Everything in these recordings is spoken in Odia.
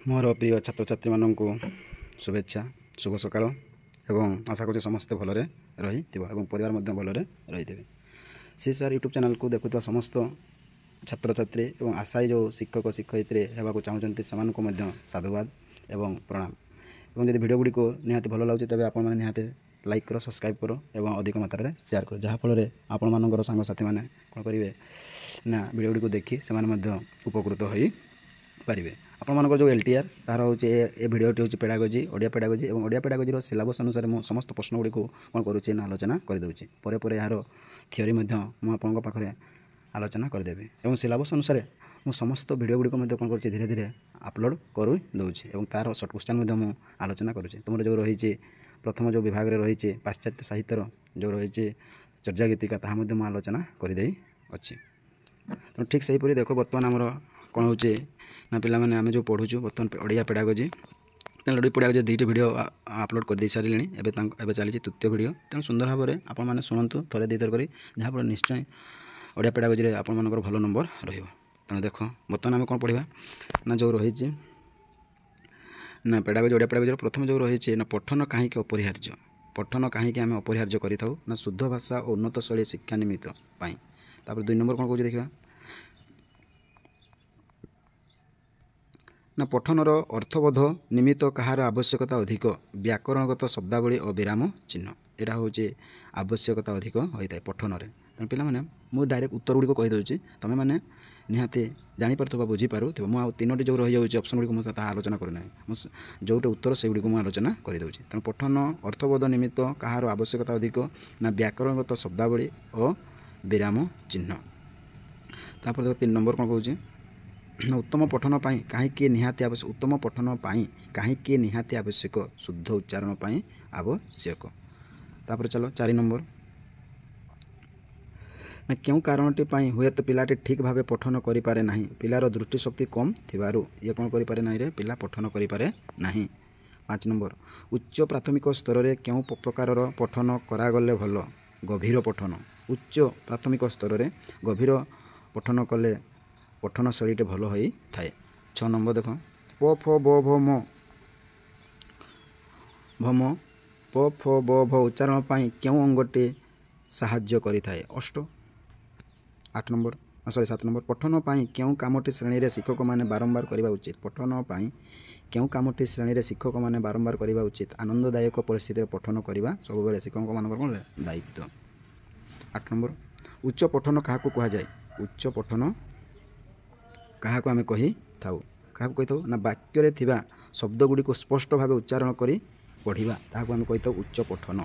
मोर प्रिय छात्र छात्री मानू शुभेच्छा शुभ सकाळ एवं आशा करूँ समस्ते भलरे रही परिवार भलरे रही सी सार यूट्यूब चैनल को देखुवा समस्त छात्र छात्री एवं आशायी जो शिक्षक शिक्षयित्री होगा चाहते से साधुवाद एवं प्रणाम एवं जब भिडियो गुड़िक निहाती भल लगे तेज आप निहाती लाइक कर सब्सक्राइब कर एवं अधिक मात्रा में शेयर कर जहाँफल आपण मानकर सांगसाथी मैंने कौन करेंगे ना भिडियो गुड़िक देखी से उपकृत हो पारे आपर जो एलटीआर तार हूँ ए भिडियोटी हूँ पेडागोजी ओडिया पेडागोजी और ओडिया पेडागोजी सिलेबस अनुसार मुझे समस्त प्रश्न गुड़ी कौन करुँचे ना आलोचना करदे पर यार थियोरी मुझे आलोचना करदेवी और सिलेबस अनुसार मुझे समस्त भिडियो गुड़ी कौन कर धीरे धीरे अपलोड करदे और तार सर्ट क्वेश्चन मुझे आलोचना करुँचे तुम जो रही प्रथम जो विभाग में रही पाश्चात्य साहित्यर जो रही चर्चा गीतिका ताहा मुझे आलोचना करदे अच्छी तो ठीक से ही देख बर्तमान आमर कौन हो ना पिला माने आमे जो पढ़ुचु बर्तमान ओडिया पेडागोजी ओडिया पेडागोजी दुईटी वीडियो अपलोड कर दे सारे एवं चली तृतीय वीडियो तेणु सुंदर भाव में आपण मैंने शुणु थे दी थर कर जहाँफल निश्चय ओडिया पेडागोजी आपण मानकर भल नंबर रही देख बर्तमान आम कौन पढ़ा ना जो रही ना पेडागोजी ओडिया पेडागोजी प्रथम जो रही ना पठन कहीं अपरिहार्य पठन कहीं आम अपरिहार्य करें ना शुद्ध भाषा और उन्नत शैली शिक्षा निमित्त तापर 2 नंबर कौन कौन देखा ना पठनर अर्थबोध निमित्त कहार आवश्यकता अधिक व्याकरणगत शब्दावली और विराम चिन्ह यहाँ हूँ आवश्यकता अधिक होता है पठन तेणु पे मुझे डायरेक्ट उत्तर गुड़िक कहीदे तुम मैंने निहाती जापर बुझीपार मुझे तीनोटी जो रही जाऊँगी ऑप्शन गुड़ी मुझे आलोचना करना जोटे उत्तर से गुड़ी आलोचना करदे तेणु पठन अर्थबोध निमित्त कहार आवश्यकता अधिक ना व्याकरणगत शब्दावली और विराम चिन्ह तापर 3 नंबर कौन कहूँ उत्तम पठन कहीं निहाती आवश्यक उत्तम पठन कहीं निहाती आवश्यक शुद्ध उच्चारण आवश्यक तापर चलो 4 नंबर ना क्यों कारणटी हुए तो पिलाटी ठीक भाव पठन करें ना पिलार दृष्टिशक्ति कम थिबारु ये कौन करें ना रे पिला पठन करें ना 5 नंबर उच्च प्राथमिक स्तर में क्यों प्रकार पठन करागले भल गभीर पठन उच्च प्राथमिक स्तर में गभीर पठन कले पठन शैलीटे भल हो थाए 6 नंबर देख प फ ब भ म भम प फ ब भ उच्चारण पाई क्यों अंगटे साहाय्य करिथाए 8 नंबर 7 नंबर पठन पाई क्यों कामटी श्रेणी रे शिक्षक माने बारंबार करबा उचित पठन पाई क्यों कामटी श्रेणी रे शिक्षक माने बारंबार करबा उचित आनंददायक परिस्थिति रे पठन करबा सब बेले शिक्षक मानकर कोन दायित्व 8 नंबर उच्च पठन काहाकू कहा जाय उच्च पठन क्या आम कही था क्या कही था ना वाक्य थिबा शब्द गुड़ी को स्पष्ट भाव उच्चारण करी पढ़ा ताकू आम कही था उच्च पठन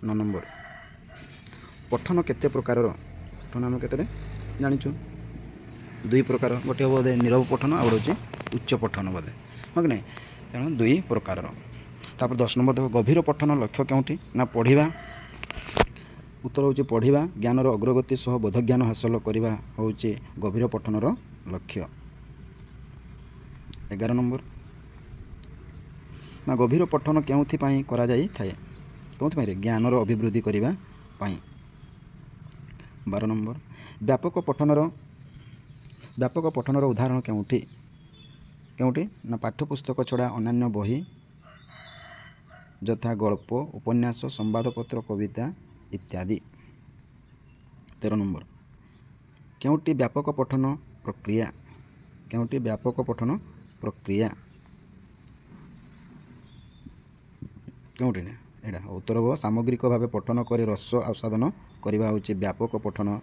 9 नंबर पठन केते प्रकार पठन आम केते जानिछु 2 प्रकार गोटे बोधे नीरव पठन आ गोटे उच्च पठन बोधे हाँ कि नहीं तेणु 2 प्रकार तापर 10 नंबर देखो गभीर पठन लक्ष्य क्योंटी ना पढ़ा उत्तर हूँ पढ़ा ज्ञानर अग्रगति सह बोध ज्ञान हासिल करवा हूँ गभीर पठनर लक्ष्य 11 नंबर ना गभीर पठन क्योंपाई करा जाई थाए क्योंपाई ज्ञानर अभिवृद्धि करने 12 नंबर व्यापक पठनर उदाहरण क्योंटी क्योंटी ना पाठ्यपुस्तक छड़ा अन्यान्य बही यथा गल्प उपन्यास संवादपत्र कविता इत्यादि 13 नंबर क्योंटी व्यापक पठन प्रक्रिया क्योंटी व्यापक पठन प्रक्रिया क्योंटी ना एटा उत्तर हो सामग्रिक भाव पठन कर रस आस्वादन करवा हूँ व्यापक पठन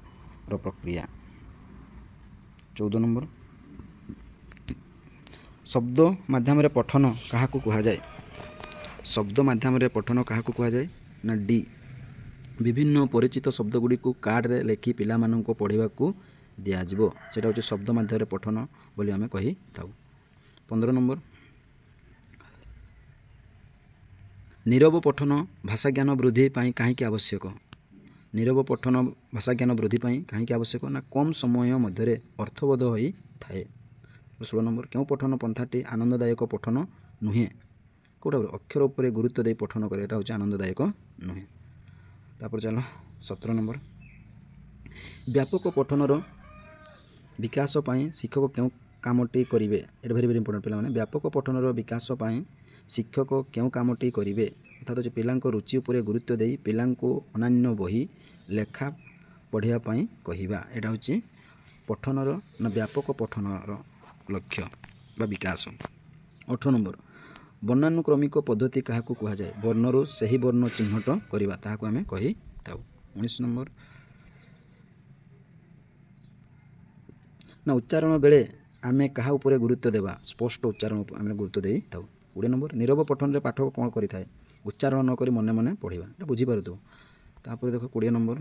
प्रक्रिया 14 नंबर शब्द माध्यम पठन क्या कह जाए शब्द माध्यम पठन क्या कह जाए ना डी विभिन्न परिचित शब्द गुड़ी को कार्ड रे लेखि पिला माननको पढ़ा को दिज्व सेटा हूँ शब्द माध्यम पठन बोली आम कही था 15 नंबर नीरव पठन भाषा ज्ञान वृद्धि कहीं आवश्यक नीरव पठन भाषा ज्ञान वृद्धि कहीं आवश्यक ना कम समय मध्य अर्थबोध हो थाए 16 नंबर क्यों पठन पंथाटी आनंददायक पठन नुहे कौटा अक्षर उपर गुरुत्व दे पठन करे हूँ आनंददायक नुहे तापर चलो 17 नंबर व्यापक पठनर विकास शिक्षक क्यों କାମଟି କରିବେ ଏଇଟା ଭେରି ଭେରି ଇମ୍ପୋର୍ଟାଣ୍ଟ ପିଲାମାନେ ବ୍ୟାପକ ପଠନର ବିକାଶ ପାଇଁ ଶିକ୍ଷକ କେଉଁ କାମଟି କରିବେ ଅର୍ଥାତ୍ ହେଉଛି ପିଲାଙ୍କ ରୁଚି ଉପରେ ଗୁରୁତ୍ୱ ଦେଇ ପିଲାଙ୍କୁ ଅନ୍ୟାନ୍ୟ ବହି ଲେଖା ପଢ଼ିବା ପାଇଁ କହିବା ଏଇଟା ହେଉଛି ପଠନର ନା ବ୍ୟାପକ ପଠନର ଲକ୍ଷ୍ୟ ବା ବିକାଶ। 18 ନମ୍ବର ବର୍ଣ୍ଣାନୁକ୍ରମିକ ପଦ୍ଧତି କାହାକୁ କୁହାଯାଏ ବର୍ଣ୍ଣରୁ ସେହି ବର୍ଣ୍ଣ ଚିହ୍ନଟ କରିବା ତାହାକୁ ଆମେ କହିଥାଉ। 19 ନମ୍ବର ନା ଉଚ୍ଚାରଣ ବେଳେ ଆମେ କାହା ଉପରେ ଗୁରୁତ୍ୱ ଦେବା ସ୍ପଷ୍ଟ ଉଚ୍ଚାରଣ ଆମେ ଗୁରୁତ୍ୱ ଦେଇଥାଉ। 20 ନମ୍ବର ନିରବ ପଠନରେ ପାଠକ କ'ଣ କରିଥାଏ ଉଚ୍ଚାରଣ ନ କରି ମନେ ମନେ ପଢ଼ିବା ଏଇଟା ବୁଝିପାରୁଥିବ। ତାପରେ ଦେଖ 20 ନମ୍ବର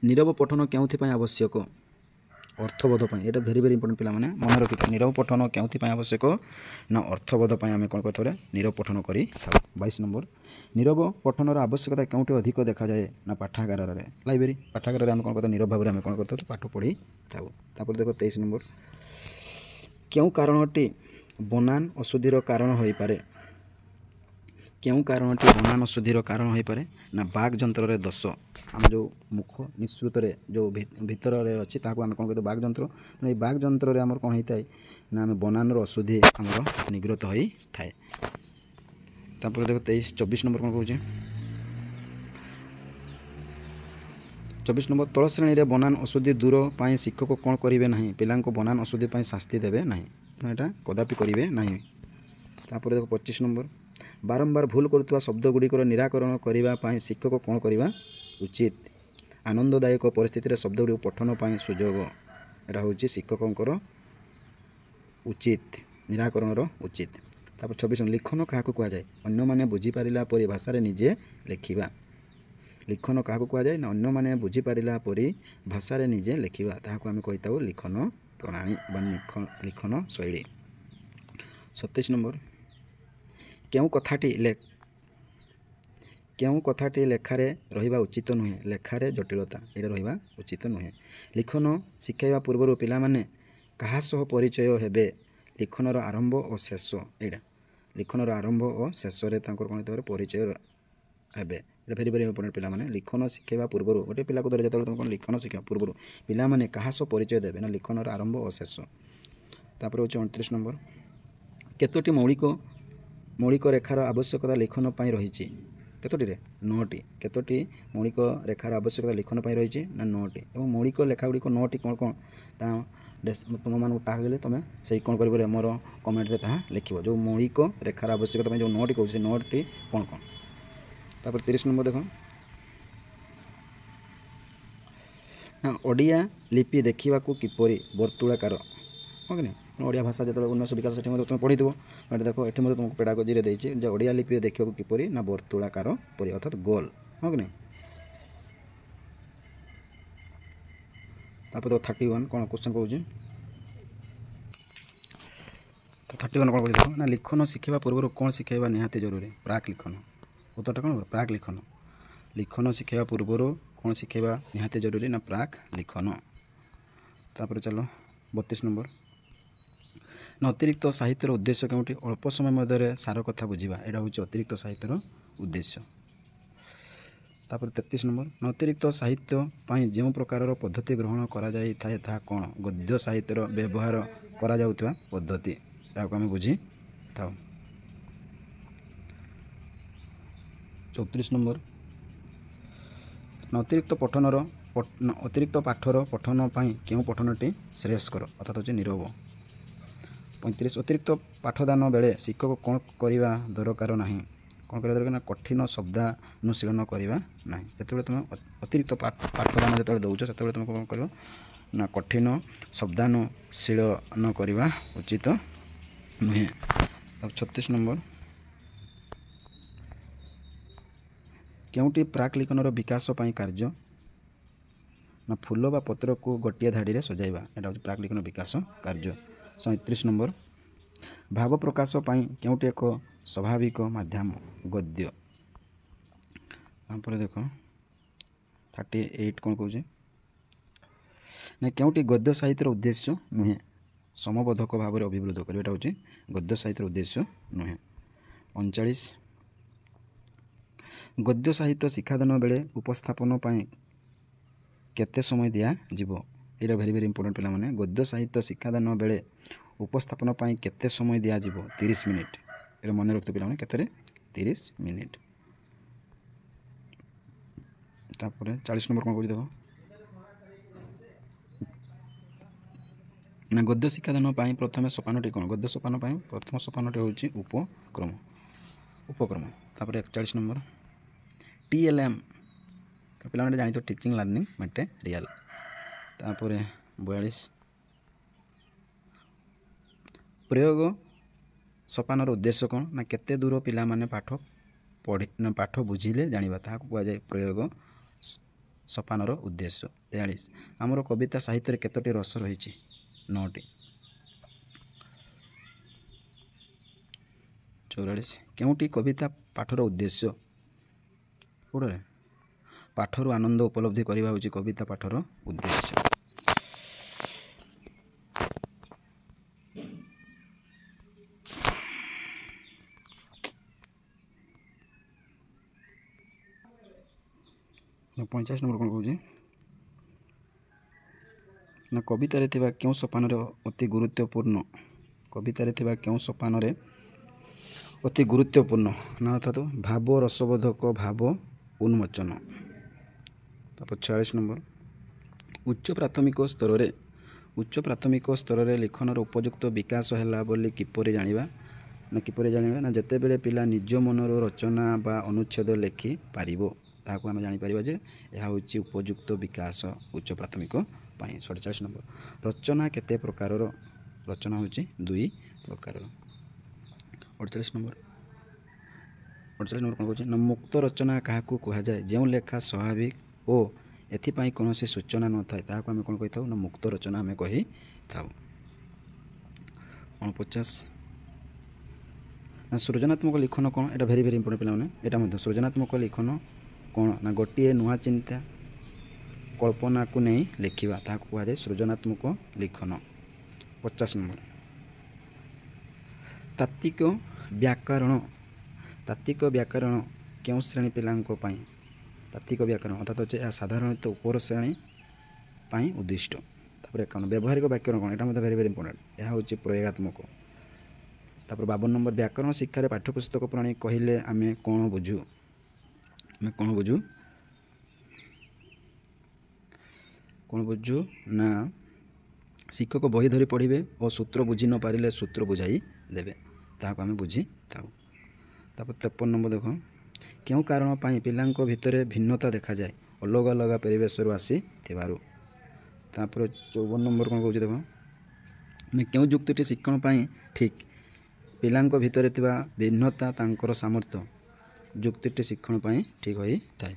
ନିରବ ପଠନ କେଉଁଥିପାଇଁ ଆବଶ୍ୟକ ଅର୍ଥବୋଧ ପାଇଁ ଏଇଟା ଭେରି ଭେରି ଇମ୍ପୋର୍ଟାଣ୍ଟ ପିଲାମାନେ ମନେ ରଖିଥାଉ। ନିରବ ପଠନ କେଉଁଥିପାଇଁ ଆବଶ୍ୟକ ନା ଅର୍ଥବୋଧ ପାଇଁ ଆମେ କ'ଣ କରିଥାଉ ନିରବ ପଠନ କରିଥାଉ। 22 ନମ୍ବର ନିରବ ପଠନର ଆବଶ୍ୟକତା କେଉଁଠି ଅଧିକ ଦେଖାଯାଏ ନା ପାଠାଗାରରେ ଲାଇବ୍ରେରୀ ପାଠାଗାରରେ ଆମେ କ'ଣ କରିଥାଉ ନିରବ ଭାବରେ ଆମେ କ'ଣ କରିଥାଉ ପାଠ ପଢ଼ିଥାଉ। ତାପରେ ଦେଖ 23 ନମ୍ବର କେଉଁ କାରଣଟି ବନାନ ଅଶୁଦ୍ଧିର କାରଣ ହୋଇପାରେ କେଉଁ କାରଣଟି ବନାନ ଅଶୁଦ୍ଧିର କାରଣ ହୋଇପାରେ ନା ବାକ୍ ଯନ୍ତ୍ରରେ ଦୋଷ ଆମ ଯେଉଁ ମୁଖ ନିଃସୃତରେ ଯେଉଁ ଭିତରରେ ଅଛି ତାହାକୁ ଆମେ କ'ଣ କରିଥାଉ ବାକ୍ ଯନ୍ତ୍ର ଏଇ ବାକ୍ ଯନ୍ତ୍ରରେ ଆମର କ'ଣ ହେଇଥାଏ ନା ଆମେ ବନାନର ଅଶୁଦ୍ଧି ଆମର ନିଗୃହୀତ ହୋଇଥାଏ। ତାପରେ ଦେଖ 24 ନମ୍ବର କ'ଣ କହୁଛି 24 ନମ୍ବର ତଳ ଶ୍ରେଣୀରେ ବନାନ ଅଶୁଦ୍ଧି ଦୂର ପାଇଁ ଶିକ୍ଷକ କ'ଣ କରିବେ ନାହିଁ ପିଲାଙ୍କୁ ବନାନ ଅଶୁଦ୍ଧି ପାଇଁ ଶାସ୍ତି ଦେବେ ନାହିଁ ଏଇଟା କଦାପି କରିବେ ନାହିଁ। ତାପରେ ଦେଖ 25 ନମ୍ବର ବାରମ୍ବାର ଭୁଲ କରୁଥିବା ଶବ୍ଦ ଗୁଡ଼ିକର ନିରାକରଣ କରିବା ପାଇଁ ଶିକ୍ଷକ କ'ଣ କରିବା ଉଚିତ ଆନନ୍ଦଦାୟକ ପରିସ୍ଥିତିରେ ଶବ୍ଦଗୁଡ଼ିକ ପଠନ ପାଇଁ ସୁଯୋଗ ଏଇଟା ହେଉଛି ଶିକ୍ଷକଙ୍କର ଉଚିତ ନିରାକରଣର ଉଚିତ। ତାପରେ 26 ଲିଖନ କାହାକୁ କୁହାଯାଏ ଅନ୍ୟମାନେ ବୁଝିପାରିଲା ପରି ଭାଷାରେ ନିଜେ ଲେଖିବା ଲିଖନ କାହାକୁ କୁହାଯାଏ ନା ଅନ୍ୟମାନେ ବୁଝିପାରିଲା ପରି ଭାଷାରେ ନିଜେ ଲେଖିବା ତାହାକୁ ଆମେ କହିଥାଉ ଲିଖନ ପ୍ରଣାଳୀ ବା ଲିଖନ ଶୈଳୀ। 27 ନମ୍ବର କେଉଁ କଥାଟି ଲେଖାରେ ରହିବା ଉଚିତ ନୁହେଁ ଲେଖାରେ ଜଟିଳତା ଏଇଟା ରହିବା ଉଚିତ ନୁହେଁ। ଲିଖନ ଶିଖାଇବା ପୂର୍ବରୁ ପିଲାମାନେ କାହା ସହ ପରିଚୟ ହେବେ ଲିଖନର ଆରମ୍ଭ ଓ ଶେଷ ଏଇଟା ଲିଖନର ଆରମ୍ଭ ଓ ଶେଷରେ ତାଙ୍କର କ'ଣ ହେଇଥିବ ପରିଚୟ ହେବେ ଏଇଟା ଭେରି ଭେରି ଇମ୍ପୋର୍ଟାଣ୍ଟ ପିଲାମାନେ ଲିଖନ ଶିଖାଇବା ପୂର୍ବରୁ ଗୋଟେ ପିଲାକୁ ଧରି ଯେତେବେଳେ ତୁମେ କ'ଣ ଲିଖନ ଶିଖାଇବା ପୂର୍ବରୁ ପିଲାମାନେ କାହା ସହ ପରିଚୟ ଦେବେ ନା ଲିଖନର ଆରମ୍ଭ ଓ ଶେଷ। ତାପରେ ହେଉଛି 29 ନମ୍ବର କେତୋଟି ମୌଳିକ ରେଖାର ଆବଶ୍ୟକତା ଲିଖନ ପାଇଁ ରହିଛି କେତୋଟିରେ 9ଟି କେତୋଟି ମୌଳିକ ରେଖାର ଆବଶ୍ୟକତା ଲିଖନ ପାଇଁ ରହିଛି ନା 9ଟି ଏବଂ ମୌଳିକ ଲେଖା ଗୁଡ଼ିକ 9ଟି କ'ଣ କ'ଣ ତାହା ତୁମମାନଙ୍କୁ ଟାସ୍କ ଦେଲେ ତୁମେ ସେଇ କ'ଣ କରିବ ମୋର କମେଣ୍ଟରେ ତାହା ଲେଖିବ ଯେଉଁ ମୌଳିକ ରେଖାର ଆବଶ୍ୟକତା ପାଇଁ ଯେଉଁ 9ଟି କହୁଛି ସେ 9ଟି କ'ଣ କ'ଣ। ତାପରେ 30 ନମ୍ବର ଦେଖ ନା ଓଡ଼ିଆ ଲିପି ଦେଖିବାକୁ କିପରି ବର୍ତ୍ତୁଳାକାର ହଁ କି ନାହିଁ ଓଡ଼ିଆ ଭାଷା ଯେତେବେଳେ ଉନ୍ନତ ବିକାଶ ସେଠି ମଧ୍ୟ ତୁମେ ପଢ଼ିଥିବ ଏଠି ଦେଖ ଏଠି ମଧ୍ୟ ତୁମକୁ ପେଡାଗୋଜିରେ ଦେଇଛି ଯେ ଓଡ଼ିଆ ଲିପି ଦେଖିବାକୁ କିପରି ନା ବର୍ତ୍ତୁଳାକାର ପରି ଅର୍ଥାତ୍ ଗୋଲ ହଁ କି ନାହିଁ। ତାପରେ 31 କ'ଣ କ୍ୱେଶ୍ଚନ୍ କହୁଛି 31 କ'ଣ କହୁଛି ଦେଖ ନା ଲିଖନ ଶିଖିବା ପୂର୍ବରୁ କ'ଣ ଶିଖାଇବା ନିହାତି ଜରୁରୀ ପ୍ରାକ୍ ଲିଖନ ଉତ୍ତରଟା କ'ଣ ପ୍ରାକ୍ ଲିଖନ ଲିଖନ ଶିଖାଇବା ପୂର୍ବରୁ କ'ଣ ଶିଖାଇବା ନିହାତି ଜରୁରୀ ନା ପ୍ରାକ୍ ଲିଖନ। ତାପରେ ଚାଲ 32 ନମ୍ବର ନା ଅତିରିକ୍ତ ସାହିତ୍ୟର ଉଦ୍ଦେଶ୍ୟ କେଉଁଠି ଅଳ୍ପ ସମୟ ମଧ୍ୟରେ ସାର କଥା ବୁଝିବା ଏଇଟା ହେଉଛି ଅତିରିକ୍ତ ସାହିତ୍ୟର ଉଦ୍ଦେଶ୍ୟ। ତାପରେ 33 ନମ୍ବର ନା ଅତିରିକ୍ତ ସାହିତ୍ୟ ପାଇଁ ଯେଉଁ ପ୍ରକାରର ପଦ୍ଧତି ଗ୍ରହଣ କରାଯାଇଥାଏ ତାହା କ'ଣ ଗଦ୍ୟ ସାହିତ୍ୟର ବ୍ୟବହାର କରାଯାଉଥିବା ପଦ୍ଧତି ଏହାକୁ ଆମେ ବୁଝିଥାଉ। 34 ନମ୍ବର ନା ଅତିରିକ୍ତ ପାଠର ପଠନ ପାଇଁ କେଉଁ ପଠନଟି ଶ୍ରେୟସ୍କର ଅର୍ଥାତ୍ ହେଉଛି ନିରବ। 35 ଅତିରିକ୍ତ ପାଠଦାନ ବେଳେ ଶିକ୍ଷକ କ'ଣ କରିବା ଦରକାର ନାହିଁ କ'ଣ କରିବା ଦରକାର ନା କଠିନ ଶବ୍ଦାନୁଶୀଳନ କରିବା ନାହିଁ ଯେତେବେଳେ ତୁମେ ଅତିରିକ୍ତ ପାଠଦାନ ଯେତେବେଳେ ଦେଉଛ ସେତେବେଳେ ତୁମେ କ'ଣ କରିବ ନା କଠିନ ଶବ୍ଦାନୁଶୀଳନ କରିବା ଉଚିତ ନୁହେଁ। 36 ନମ୍ବର କେଉଁଟି ପ୍ରାକ୍ ଲିଖନର ବିକାଶ ପାଇଁ କାର୍ଯ୍ୟ ନା ଫୁଲ ବା ପତ୍ରକୁ ଗୋଟିଏ ଧାଡ଼ିରେ ସଜାଇବା ଏଇଟା ହେଉଛି ପ୍ରାକ୍ ଲିଖନ ବିକାଶ କାର୍ଯ୍ୟ। 37 ନମ୍ବର ଭାବ ପ୍ରକାଶ ପାଇଁ କେଉଁଟି ଏକ ସ୍ୱାଭାବିକ ମାଧ୍ୟମ ଗଦ୍ୟ। ତାପରେ ଦେଖ 38 କ'ଣ କହୁଛି ନା କେଉଁଟି ଗଦ୍ୟ ସାହିତ୍ୟର ଉଦ୍ଦେଶ୍ୟ ନୁହେଁ ସମବୋଧକ ଭାବରେ ଅଭିବୃଦ୍ଧ କରିବା ଏଇଟା ହେଉଛି ଗଦ୍ୟ ସାହିତ୍ୟର ଉଦ୍ଦେଶ୍ୟ ନୁହେଁ। 39 ଗଦ୍ୟ ସାହିତ୍ୟ ଶିକ୍ଷାଦାନ ବେଳେ ଉପସ୍ଥାପନ ପାଇଁ କେତେ ସମୟ ଦିଆଯିବ ଏଇଟା ଭେରି ଭେରି ଇମ୍ପୋର୍ଟାଣ୍ଟ ପିଲାମାନେ। ଗଦ୍ୟ ସାହିତ୍ୟ ଶିକ୍ଷାଦାନ ବେଳେ ଉପସ୍ଥାପନ ପାଇଁ କେତେ ସମୟ ଦିଆଯିବ? 30 ମିନିଟ୍। ଏଇଟା ମନେ ରଖିଥିବ ପିଲାମାନେ, କେତେରେ? 30 ମିନିଟ୍। ତାପରେ 40 ନମ୍ବର କ'ଣ କହୁଛି ଦେଖ ନା, ଗଦ୍ୟ ଶିକ୍ଷାଦାନ ପାଇଁ ପ୍ରଥମେ ସୋପାନଟି କ'ଣ? ଗଦ୍ୟ ସୋପାନ ପାଇଁ ପ୍ରଥମ ସୋପାନଟି ହେଉଛି ଉପକ୍ରମ। ତାପରେ 41 ନମ୍ବର TLM, ପିଲାମାନେ ଜାଣିଥିବ ଟିଚିଂ ଲର୍ଣ୍ଣିଂ ମେଟେରିଆଲ। ତାପରେ 42 ପ୍ରୟୋଗ ସୋପାନର ଉଦ୍ଦେଶ୍ୟ କ'ଣ? ନା କେତେ ଦୂର ପିଲାମାନେ ପାଠ ବୁଝିଲେ ଜାଣିବା, ତାହାକୁ କୁହାଯାଏ ପ୍ରୟୋଗ ସୋପାନର ଉଦ୍ଦେଶ୍ୟ। 43 ଆମର କବିତା ସାହିତ୍ୟରେ କେତୋଟି ରସ ରହିଛି? 9ଟି। 44 କେଉଁଟି କବିତା ପାଠର ଉଦ୍ଦେଶ୍ୟ? କୋଉଟାରେ? ପାଠରୁ ଆନନ୍ଦ ଉପଲବ୍ଧି କରିବା ହେଉଛି କବିତା ପାଠର ଉଦ୍ଦେଶ୍ୟ। ନା 45 ନମ୍ବର କ'ଣ କହୁଛି ନା କବିତାରେ ଥିବା କେଉଁ ସୋପାନରେ ଅତି ଗୁରୁତ୍ୱପୂର୍ଣ୍ଣ? କବିତାରେ ଥିବା କେଉଁ ସୋପାନରେ ଅତି ଗୁରୁତ୍ୱପୂର୍ଣ୍ଣ? ନା ଅର୍ଥାତ୍ ଭାବ ରସବୋଧକ ଭାବ ଉନ୍ମୋଚନ। ତାପରେ 46 ନମ୍ବର ଉଚ୍ଚ ପ୍ରାଥମିକ ସ୍ତରରେ ଲିଖନର ଉପଯୁକ୍ତ ବିକାଶ ହେଲା ବୋଲି କିପରି ଜାଣିବା? ନା ଯେତେବେଳେ ପିଲା ନିଜ ମନରୁ ରଚନା ବା ଅନୁଚ୍ଛେଦ ଲେଖିପାରିବ, ତାହାକୁ ଆମେ ଜାଣିପାରିବା ଯେ ଏହା ହେଉଛି ଉପଯୁକ୍ତ ବିକାଶ ଉଚ୍ଚ ପ୍ରାଥମିକ ପାଇଁ। 47 ନମ୍ବର ରଚନା କେତେ ପ୍ରକାରର? ରଚନା ହେଉଛି 2 ପ୍ରକାରର। 48 ନମ୍ବର କ'ଣ କହୁଛି ନା ମୁକ୍ତ ରଚନା କାହାକୁ କୁହାଯାଏ? ଯେଉଁ ଲେଖା ସ୍ୱାଭାବିକ ଓ ଏଥିପାଇଁ କୌଣସି ସୂଚନା ନଥାଏ, ତାହାକୁ ଆମେ କ'ଣ କହିଥାଉ? ନା ମୁକ୍ତ ରଚନା ଆମେ କହିଥାଉ। 49 ନା ସୃଜନାତ୍ମକ ଲିଖନ କ'ଣ? ଏଇଟା ଭେରି ଭେରି ଇମ୍ପୋର୍ଟାଣ୍ଟ ପିଲାମାନେ। ଏଇଟା ମଧ୍ୟ ସୃଜନାତ୍ମକ ଲିଖନ କ'ଣ? ନା ଗୋଟିଏ ନୂଆ ଚିନ୍ତା କଳ୍ପନାକୁ ନେଇ ଲେଖିବା, ତାହାକୁ କୁହାଯାଏ ସୃଜନାତ୍ମକ ଲିଖନ। 50 ନମ୍ବର ତାତ୍ତ୍ୱିକ ବ୍ୟାକରଣ କେଉଁ ଶ୍ରେଣୀ ପିଲାଙ୍କ ପାଇଁ? ତାତ୍ତ୍ୱିକ ବ୍ୟାକରଣ ଅର୍ଥାତ୍ ହେଉଛି ଏହା ସାଧାରଣତଃ ଉପର ଶ୍ରେଣୀ ପାଇଁ ଉଦ୍ଦିଷ୍ଟ। ତାପରେ ବ୍ୟବହାରିକ ବ୍ୟାକରଣ କ'ଣ? ଏଇଟା ମଧ୍ୟ ଭେରି ଭେରି ଇମ୍ପୋର୍ଟାଣ୍ଟ। ଏହା ହେଉଛି ପ୍ରୟୋଗାତ୍ମକ। ତାପରେ 52 ନମ୍ବର ବ୍ୟାକରଣ ଶିକ୍ଷାରେ ପାଠ୍ୟପୁସ୍ତକ ପ୍ରଣାଳୀ କହିଲେ ଆମେ କ'ଣ ବୁଝୁ? ନା ଶିକ୍ଷକ ବହି ଧରି ପଢ଼ିବେ ଓ ସୂତ୍ର ବୁଝି ନ ପାରିଲେ ସୂତ୍ର ବୁଝାଇ ଦେବେ, ତାହାକୁ ଆମେ ବୁଝିଥାଉ। ତାପରେ 53 ନମ୍ବର ଦେଖ କେଉଁ କାରଣ ପାଇଁ ପିଲାଙ୍କ ଭିତରେ ଭିନ୍ନତା ଦେଖାଯାଏ? ଅଲଗା ଅଲଗା ପରିବେଶରୁ ଆସିଥିବାରୁ। ତାପରେ 54 ନମ୍ବର କ'ଣ କହୁଛି ଦେଖ ନା କେଉଁ ଯୁକ୍ତିଟି ଶିକ୍ଷଣ ପାଇଁ ଠିକ୍? ପିଲାଙ୍କ ଭିତରେ ଥିବା ଭିନ୍ନତା ତାଙ୍କର ସାମର୍ଥ୍ୟ, ଯୁକ୍ତିଟି ଶିକ୍ଷଣ ପାଇଁ ଠିକ୍ ହୋଇଥାଏ।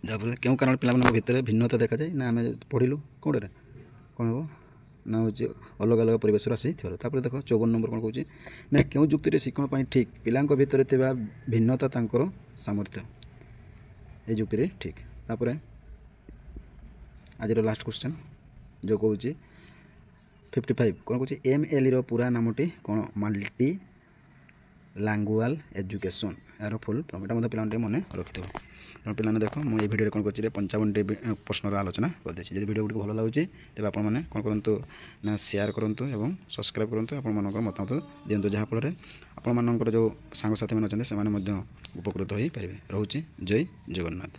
ତାପରେ କେଉଁ କାରଣ ପିଲାମାନଙ୍କ ଭିତରେ ଭିନ୍ନତା ଦେଖାଯାଏ? ନା ଆମେ ପଢ଼ିଲୁ କେଉଁଟାରେ କ'ଣ ହେବ? ନା ହେଉଛି ଅଲଗା ଅଲଗା ପରିବେଶରୁ ଆସିଥିବାରୁ। ତାପରେ ଦେଖ 54 ନମ୍ବର କ'ଣ କହୁଛି ନା କେଉଁ ଯୁକ୍ତିଟି ଶିକ୍ଷଣ ପାଇଁ ଠିକ୍? ପିଲାଙ୍କ ଭିତରେ ଥିବା ଭିନ୍ନତା ତାଙ୍କର ସାମର୍ଥ୍ୟ, ଏ ଯୁକ୍ତିରେ ଠିକ୍। ତାପରେ ଆଜିର ଲାଷ୍ଟ କ୍ୱେଶ୍ଚନ୍ ଯେଉଁ କହୁଛି 55 କ'ଣ କହୁଛି MLEର ପୁରା ନାମଟି କ'ଣ? ମଲ୍ଟି ଲାଙ୍ଗୁଆଲ୍ ଏଜୁକେସନ୍, ଏହାର ଫୁଲ୍ ଫର୍ମ। ଏଇଟା ମଧ୍ୟ ପିଲାମାନେ ଟିକେ ମନେ ରଖିଥିବ। ତେଣୁ ପିଲାମାନେ ଦେଖ ମୁଁ এই ଭିଡ଼ିଓରେ କ'ଣ କରିଛି 55ଟି ପ୍ରଶ୍ନର ଆଲୋଚନା କରିଦେଇଛି। ଯଦି ଭିଡ଼ିଓ ଗୁଡ଼ିକ ଭଲ ଲାଗୁଛି ତେବେ ଆପଣମାନେ କ'ଣ କରନ୍ତୁ ନା ସେୟାର କରନ୍ତୁ ଏବଂ ସବସ୍କ୍ରାଇବ୍ କରନ୍ତୁ। ଆପଣମାନଙ୍କର ମତାମତ ଦିଅନ୍ତୁ, ଯାହାଫଳରେ ଆପଣମାନଙ୍କର ଯେଉଁ ସାଙ୍ଗସାଥିମାନେ ଅଛନ୍ତି ସେମାନେ ମଧ୍ୟ ଉପକୃତ ହୋଇପାରିବେ। ରହୁଛି ଜୟ ଜଗନ୍ନାଥ।